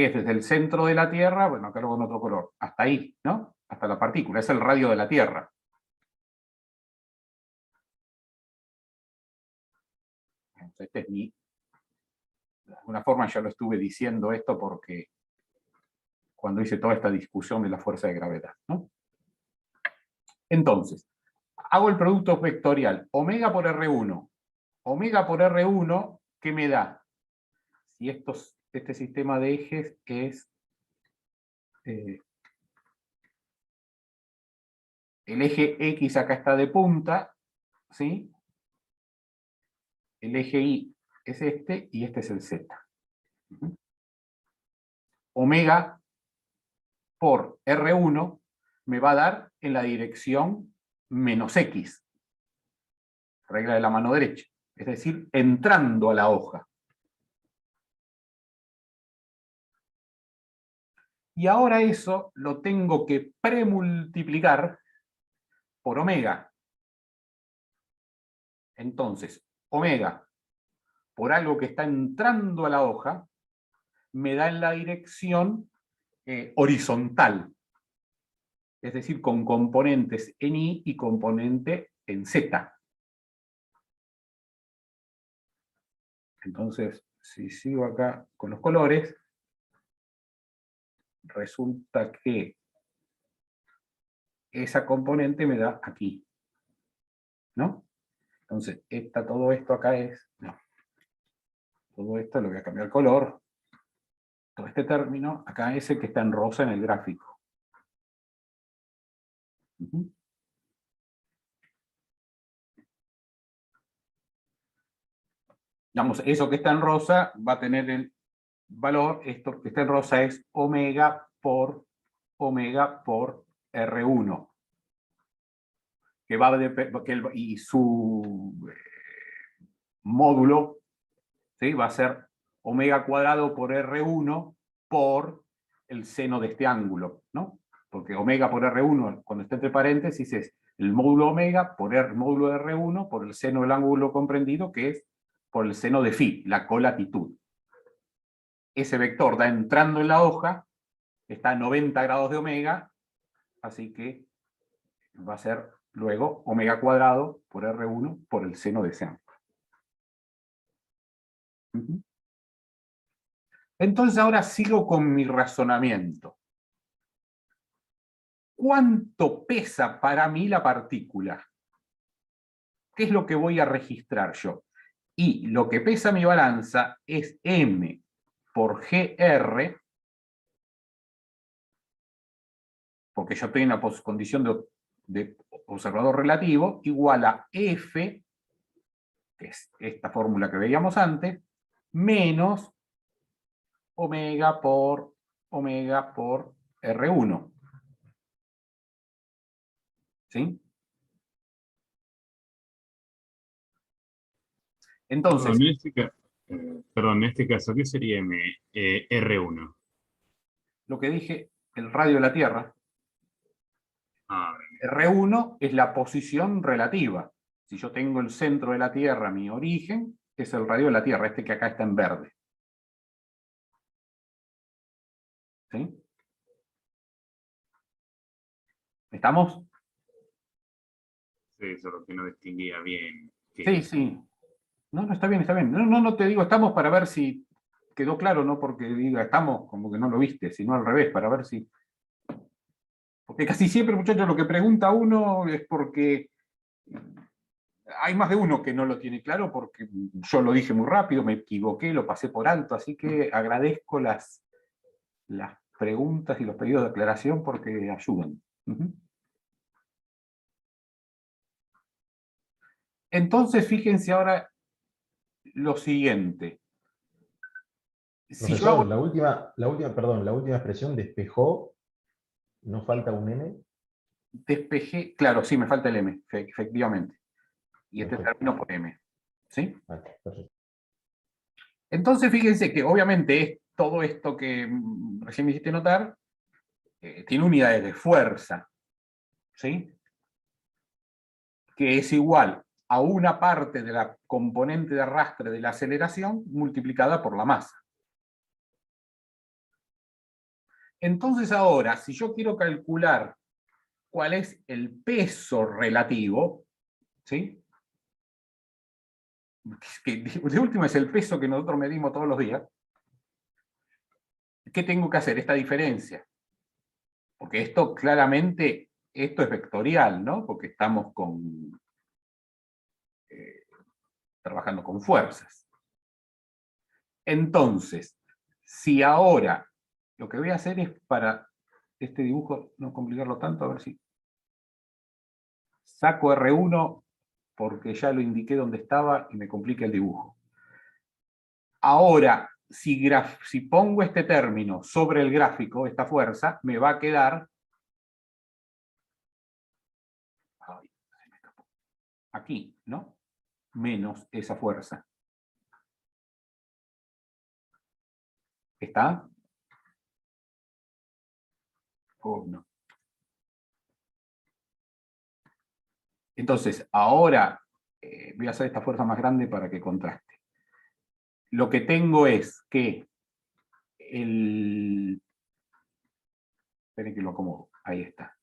es desde el centro de la Tierra, bueno, acá lo hago en otro color, hasta ahí, ¿no? Hasta la partícula, es el radio de la Tierra. Este es mi, de alguna forma ya lo estuve diciendo esto porque cuando hice toda esta discusión de la fuerza de gravedad, ¿no? Entonces, hago el producto vectorial, omega por R1. Omega por R1, ¿qué me da? Si este sistema de ejes es el eje X acá está de punta, ¿sí? El eje Y es este y este es el Z. Omega por R1 me va a dar en la dirección menos X, regla de la mano derecha, es decir, entrando a la hoja. Y ahora eso lo tengo que premultiplicar por omega. Entonces, omega por algo que está entrando a la hoja me da en la dirección horizontal, es decir, con componentes en Y y componente en Z. Entonces, si sigo acá con los colores, resulta que esa componente me da aquí, ¿no? Entonces, todo esto acá es, no, todo esto lo voy a cambiar el color. Todo este término, acá es el que está en rosa en el gráfico. Ujú. Digamos, eso que está en rosa va a tener el valor, esto que está en rosa es omega por R1, que va y su módulo, ¿sí?, va a ser omega cuadrado por R1 por el seno de este ángulo, ¿no? Porque omega por R1, cuando está entre paréntesis, es el módulo omega por el módulo de R1 por el seno del ángulo comprendido, que es por el seno de phi, la colatitud. Ese vector da entrando en la hoja, está a 90 grados de omega, así que va a ser luego omega cuadrado por R1 por el seno de ese ángulo. Entonces ahora sigo con mi razonamiento. ¿Cuánto pesa para mí la partícula? ¿Qué es lo que voy a registrar yo? Y lo que pesa mi balanza es m por gr, porque yo estoy en la condición de observador relativo, igual a f, que es esta fórmula que veíamos antes, menos omega por R1. ¿Sí? Entonces, Perdón, en este caso, ¿qué sería R1? lo que dije, el radio de la Tierra, Ah, R1 es la posición relativa. Si yo tengo el centro de la Tierra, mi origen, es el radio de la Tierra, este que acá está en verde. ¿Sí? ¿Estamos? sí, solo que no distinguía bien. Sí, sí. No, está bien, está bien. No te digo estamos para ver si quedó claro, no porque diga estamos como que no lo viste, sino al revés, para ver si... Porque casi siempre, muchachos, lo que pregunta uno es porque hay más de uno que no lo tiene claro, porque yo lo dije muy rápido, me equivoqué, lo pasé por alto, así que agradezco las preguntas y los pedidos de aclaración porque ayudan. Entonces, fíjense ahora lo siguiente. Si yo Profesor, hago, perdón, la última expresión despejó, ¿no falta un N? despejé, claro, sí, me falta el M, efectivamente. Y este Perfecto. termino por M. ¿Sí? Vale, perfecto. Entonces, fíjense que obviamente todo esto que recién me hiciste notar tiene unidades de fuerza, ¿sí?, que es igual a una parte de la componente de arrastre de la aceleración multiplicada por la masa. Entonces ahora, si yo quiero calcular cuál es el peso relativo, ¿sí?, que de último es el peso que nosotros medimos todos los días, ¿qué tengo que hacer? Esta diferencia. Porque esto claramente, esto es vectorial, ¿no? Porque estamos trabajando con fuerzas. Entonces, si ahora lo que voy a hacer es para este dibujo no complicarlo tanto, a ver si saco R1 porque ya lo indiqué donde estaba y me complica el dibujo. Ahora, si pongo este término sobre el gráfico, esta fuerza, me va a quedar aquí, ¿no? Menos esa fuerza. ¿Está? Oh, no. Entonces, ahora voy a hacer esta fuerza más grande para que contraste. Lo que tengo es que esperen que lo acomodo. Ahí está.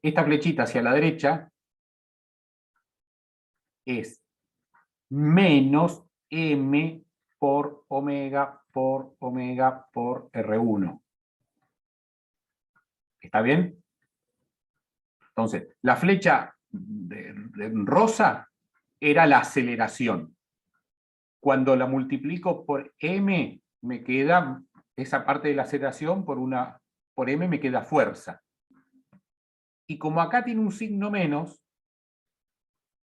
Esta flechita hacia la derecha es menos m por omega por R1. ¿Está bien? Entonces, la flecha de rosa era la aceleración. Cuando la multiplico por m, me queda esa parte de la aceleración, por m me queda fuerza. Y como acá tiene un signo menos,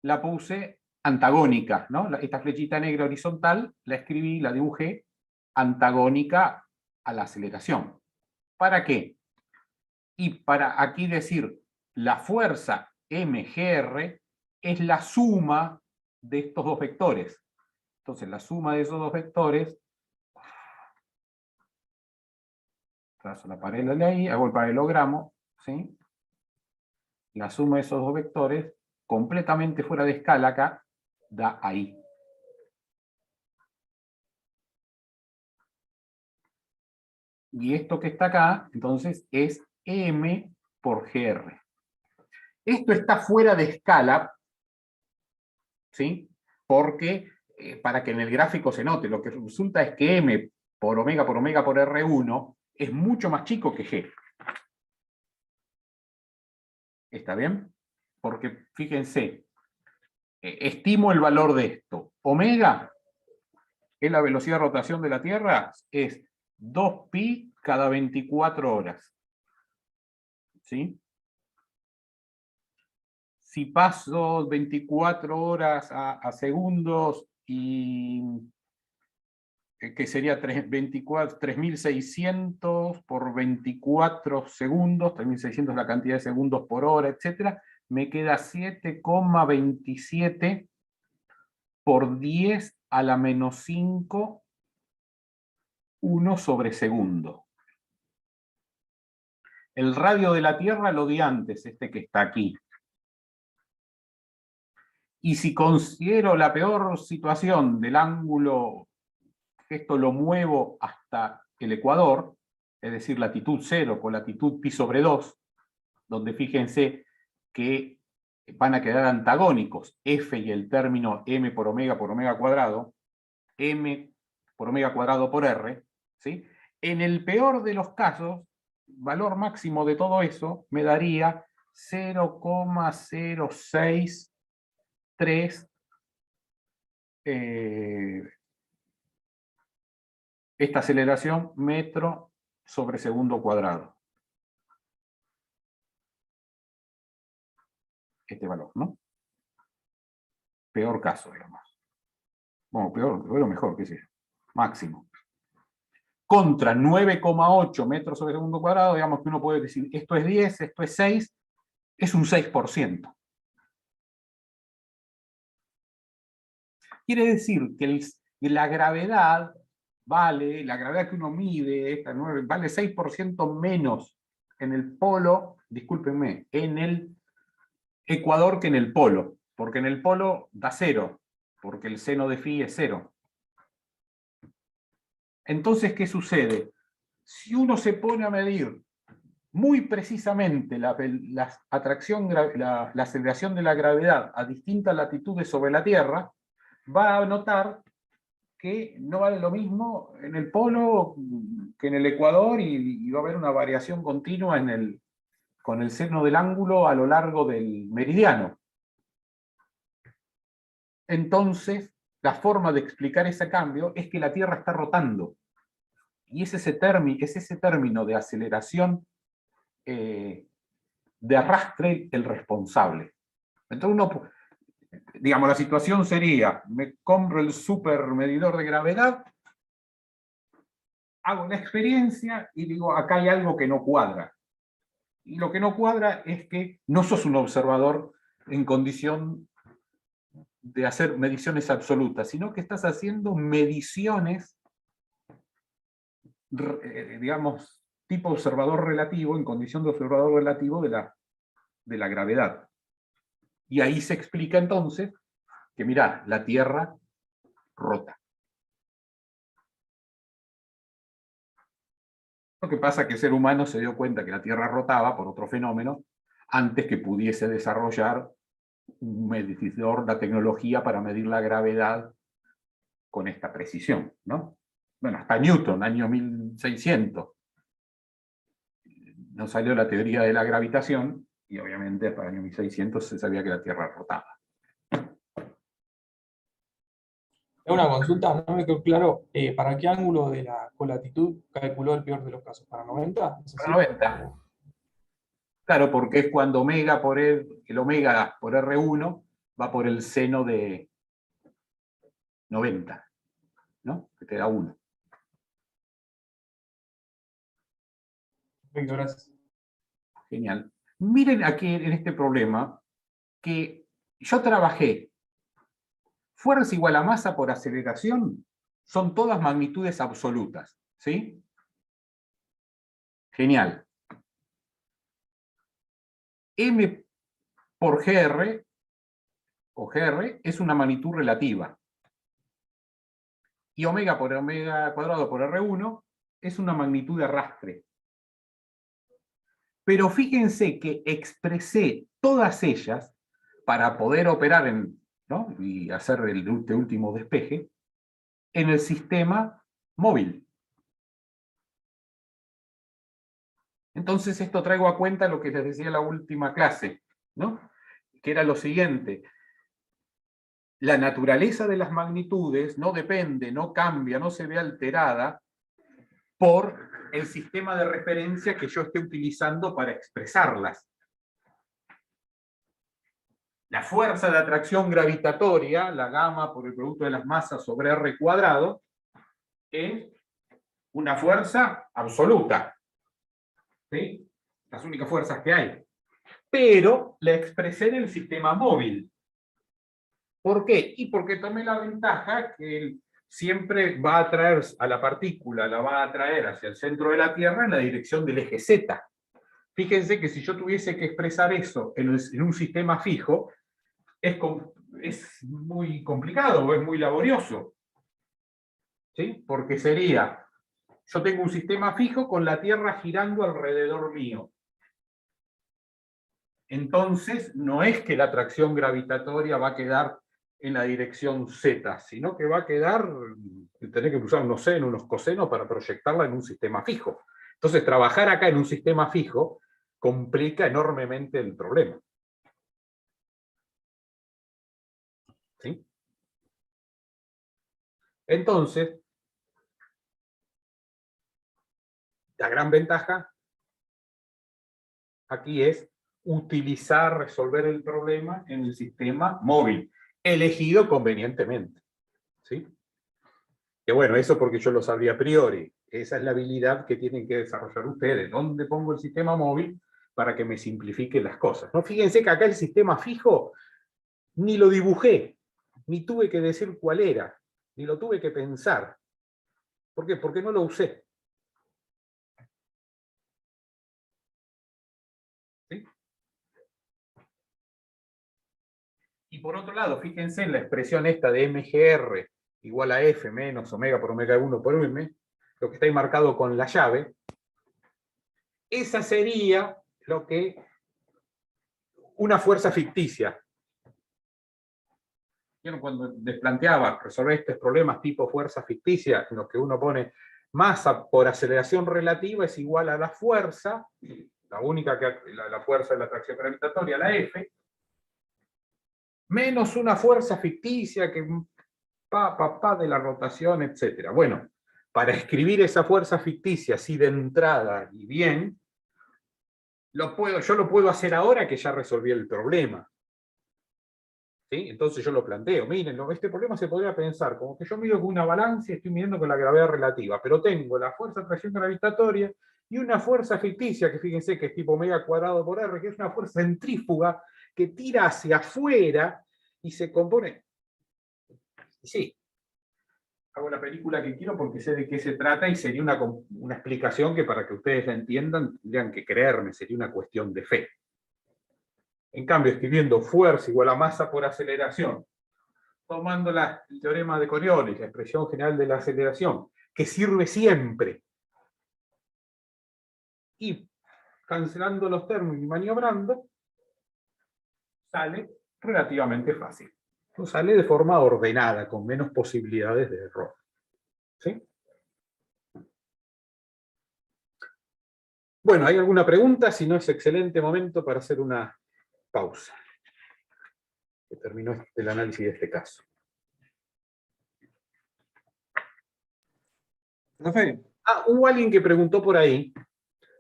la puse antagónica, ¿no? Esta flechita negra horizontal, la escribí, la dibujé, antagónica a la aceleración. ¿Para qué? Y para aquí decir, la fuerza mgr es la suma de estos dos vectores. Entonces, la suma de esos dos vectores, trazo la paralela ahí, hago el paralelogramo, ¿sí? La suma de esos dos vectores, completamente fuera de escala acá, da ahí. Y esto que está acá, entonces, es m por gr. Esto está fuera de escala, ¿sí? Porque, para que en el gráfico se note, lo que resulta es que m por omega por R1 es mucho más chico que g. ¿Está bien? Porque, fíjense, estimo el valor de esto. Omega es la velocidad de rotación de la Tierra, es 2pi cada 24 horas. ¿Sí? Si paso 24 horas a segundos y que sería 3.600 por 24 segundos, 3.600 es la cantidad de segundos por hora, etc., me queda 7,27 por 10 a la menos 5, 1 sobre segundo. El radio de la Tierra lo di antes, este que está aquí. Y si considero la peor situación del ángulo, esto lo muevo hasta el ecuador, es decir, latitud 0 con latitud pi sobre 2, donde fíjense que van a quedar antagónicos f y el término m por omega cuadrado, m por omega cuadrado por r, ¿sí? En el peor de los casos, valor máximo de todo eso me daría 0,063 esta aceleración metro sobre segundo cuadrado. Este valor, ¿no? Peor caso, digamos. Bueno, peor o mejor, qué sé yo. Máximo. Contra 9,8 metros sobre segundo cuadrado, digamos que uno puede decir, esto es 10, esto es 6, es un 6%. Quiere decir que la gravedad vale, la gravedad que uno mide, esta 9, vale 6% menos en el polo, discúlpenme, en el ecuador que en el polo, porque en el polo da 0, porque el seno de phi es 0. Entonces, ¿qué sucede? Si uno se pone a medir muy precisamente la aceleración de la gravedad a distintas latitudes sobre la Tierra, va a notar que no vale lo mismo en el polo que en el ecuador, y va a haber una variación continua con el seno del ángulo a lo largo del meridiano. Entonces, la forma de explicar ese cambio es que la Tierra está rotando. Y es ese término de aceleración de arrastre el responsable. Entonces uno, digamos, la situación sería, me compro el supermedidor de gravedad, hago la experiencia y digo, acá hay algo que no cuadra. Y lo que no cuadra es que no sos un observador en condición de hacer mediciones absolutas, sino que estás haciendo mediciones, digamos, tipo observador relativo, en condición de observador relativo de la gravedad. Y ahí se explica entonces que, mirá, la Tierra rota. Lo que pasa es que el ser humano se dio cuenta que la Tierra rotaba por otro fenómeno antes que pudiese desarrollar un medidor, la tecnología para medir la gravedad con esta precisión, ¿no? Bueno, hasta Newton, año 1600, nos salió la teoría de la gravitación, y obviamente para el año 1600 se sabía que la Tierra rotaba. Una consulta, no me quedó claro, ¿para qué ángulo de la colatitud calculó el peor de los casos? ¿Para 90? ¿Es así? Para 90. Claro, porque es cuando omega por el omega por R1 va por el seno de 90, ¿no? Que te da 1. Perfecto, gracias. Genial. Miren aquí en este problema que yo trabajé fuerza igual a masa por aceleración, son todas magnitudes absolutas, ¿sí? Genial. M por GR, o GR, es una magnitud relativa. Y omega por omega cuadrado por R1 es una magnitud de arrastre. Pero fíjense que expresé todas ellas para poder operar ¿no? y hacer este último despeje en el sistema móvil. Entonces esto traigo a cuenta lo que les decía en la última clase, ¿no? Que era lo siguiente. La naturaleza de las magnitudes no depende, no cambia, no se ve alterada por el sistema de referencia que yo esté utilizando para expresarlas. La fuerza de atracción gravitatoria, la gamma por el producto de las masas sobre R cuadrado, es una fuerza absoluta. ¿Sí? Las únicas fuerzas que hay. Pero la expresé en el sistema móvil. ¿Por qué? Y porque tomé la ventaja que él siempre va a atraer a la partícula, la va a atraer hacia el centro de la Tierra en la dirección del eje Z. Fíjense que si yo tuviese que expresar eso en un sistema fijo, es muy complicado o es muy laborioso. ¿Sí? Porque sería, yo tengo un sistema fijo con la Tierra girando alrededor mío. Entonces, no es que la atracción gravitatoria va a quedar en la dirección Z, sino que va a quedar, tener que usar unos senos, unos cosenos para proyectarla en un sistema fijo. Entonces, trabajar acá en un sistema fijo complica enormemente el problema. ¿Sí? Entonces, la gran ventaja aquí es resolver el problema en el sistema móvil, elegido convenientemente. ¿Sí? Que bueno, eso porque yo lo sabía a priori. Esa es la habilidad que tienen que desarrollar ustedes. ¿Dónde pongo el sistema móvil para que me simplifique las cosas? ¿No? Fíjense que acá el sistema fijo ni lo dibujé, ni tuve que decir cuál era, ni lo tuve que pensar. ¿Por qué? Porque no lo usé. ¿Sí? Y por otro lado, fíjense en la expresión esta de MGR igual a F menos omega por omega 1 por M, lo que está ahí marcado con la llave, esa sería lo que una fuerza ficticia. ¿Vieron cuando les planteaba resolver estos problemas tipo fuerza ficticia, en los que uno pone masa por aceleración relativa es igual a la fuerza, la única que la fuerza de la atracción gravitatoria, la F, menos una fuerza ficticia que de la rotación, etc. Bueno, para escribir esa fuerza ficticia así de entrada y bien, yo lo puedo hacer ahora que ya resolví el problema. ¿Sí? Entonces yo lo planteo, miren, este problema se podría pensar como que yo mido con una balanza y estoy midiendo con la gravedad relativa, pero tengo la fuerza de atracción gravitatoria y una fuerza ficticia, que fíjense que es tipo omega cuadrado por R, que es una fuerza centrífuga que tira hacia afuera y se compone. Y sí, hago la película que quiero porque sé de qué se trata y sería una explicación que para que ustedes la entiendan tendrían que creerme, sería una cuestión de fe. En cambio, escribiendo fuerza igual a masa por aceleración, tomando el teorema de Coriolis, la expresión general de la aceleración, que sirve siempre, y cancelando los términos y maniobrando, sale relativamente fácil. Sale de forma ordenada, con menos posibilidades de error. ¿Sí? Bueno, ¿hay alguna pregunta? Si no, es excelente momento para hacer una pausa. Que terminó el análisis de este caso. Profe, Hubo alguien que preguntó por ahí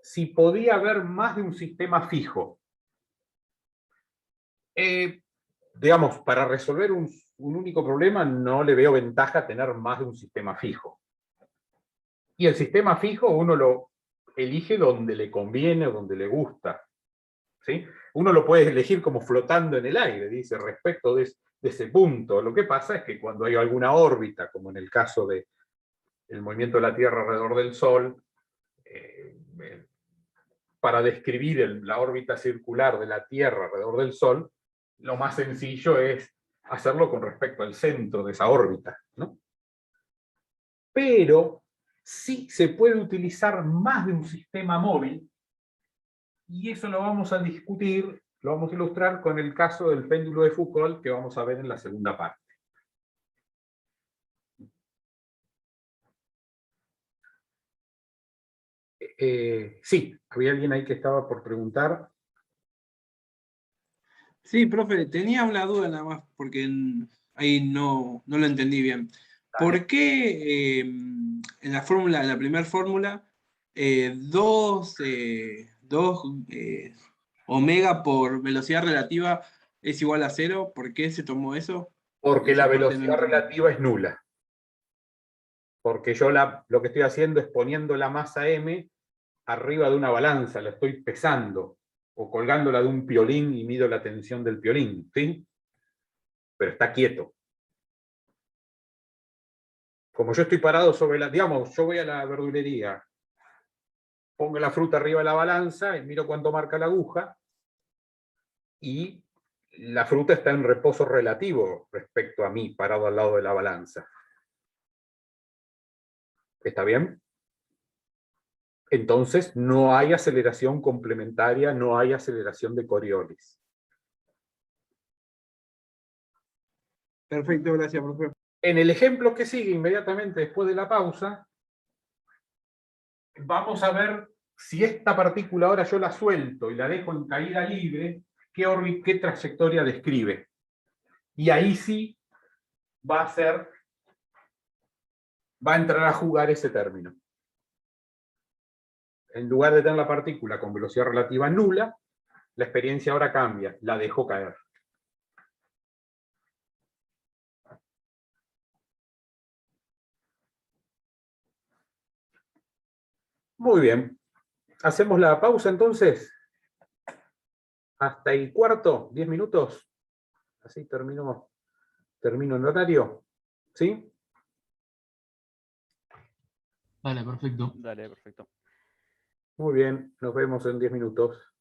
si podía haber más de un sistema fijo. Digamos, para resolver un único problema no le veo ventaja a tener más de un sistema fijo. Y el sistema fijo uno lo elige donde le conviene o donde le gusta. ¿Sí? Uno lo puede elegir como flotando en el aire, dice, respecto de ese punto. Lo que pasa es que cuando hay alguna órbita, como en el caso del movimiento de la Tierra alrededor del Sol, para describir la órbita circular de la Tierra alrededor del Sol, lo más sencillo es hacerlo con respecto al centro de esa órbita, ¿no? Pero sí se puede utilizar más de un sistema móvil, y eso lo vamos a discutir, lo vamos a ilustrar con el caso del péndulo de Foucault, que vamos a ver en la segunda parte. Sí, había alguien ahí que estaba por preguntar. Sí, profe, tenía una duda nada más, porque ahí no lo entendí bien. ¿Por qué en la fórmula, en la primera fórmula, 2 omega por velocidad relativa es igual a 0? ¿Por qué se tomó eso? Porque Esa la parte no velocidad entendí. relativa es nula. Porque yo lo que estoy haciendo es poniendo la masa m arriba de una balanza, la estoy pesando, o colgándola de un piolín y mido la tensión del piolín, ¿sí? Pero está quieto. Como yo estoy parado sobre digamos, yo voy a la verdulería, pongo la fruta arriba de la balanza y miro cuánto marca la aguja, y la fruta está en reposo relativo respecto a mí, parado al lado de la balanza. ¿Está bien? Entonces no hay aceleración complementaria, no hay aceleración de Coriolis. Perfecto, gracias, profe. En el ejemplo que sigue inmediatamente después de la pausa, vamos a ver si esta partícula ahora yo la suelto y la dejo en caída libre, qué trayectoria describe. Y ahí sí va a entrar a jugar ese término. En lugar de tener la partícula con velocidad relativa nula, la experiencia ahora cambia, la dejo caer. Muy bien. ¿Hacemos la pausa entonces? Hasta el cuarto, 10 minutos. Así termino el horario. ¿Sí? Dale, perfecto. Dale, perfecto. Muy bien, nos vemos en 10 minutos.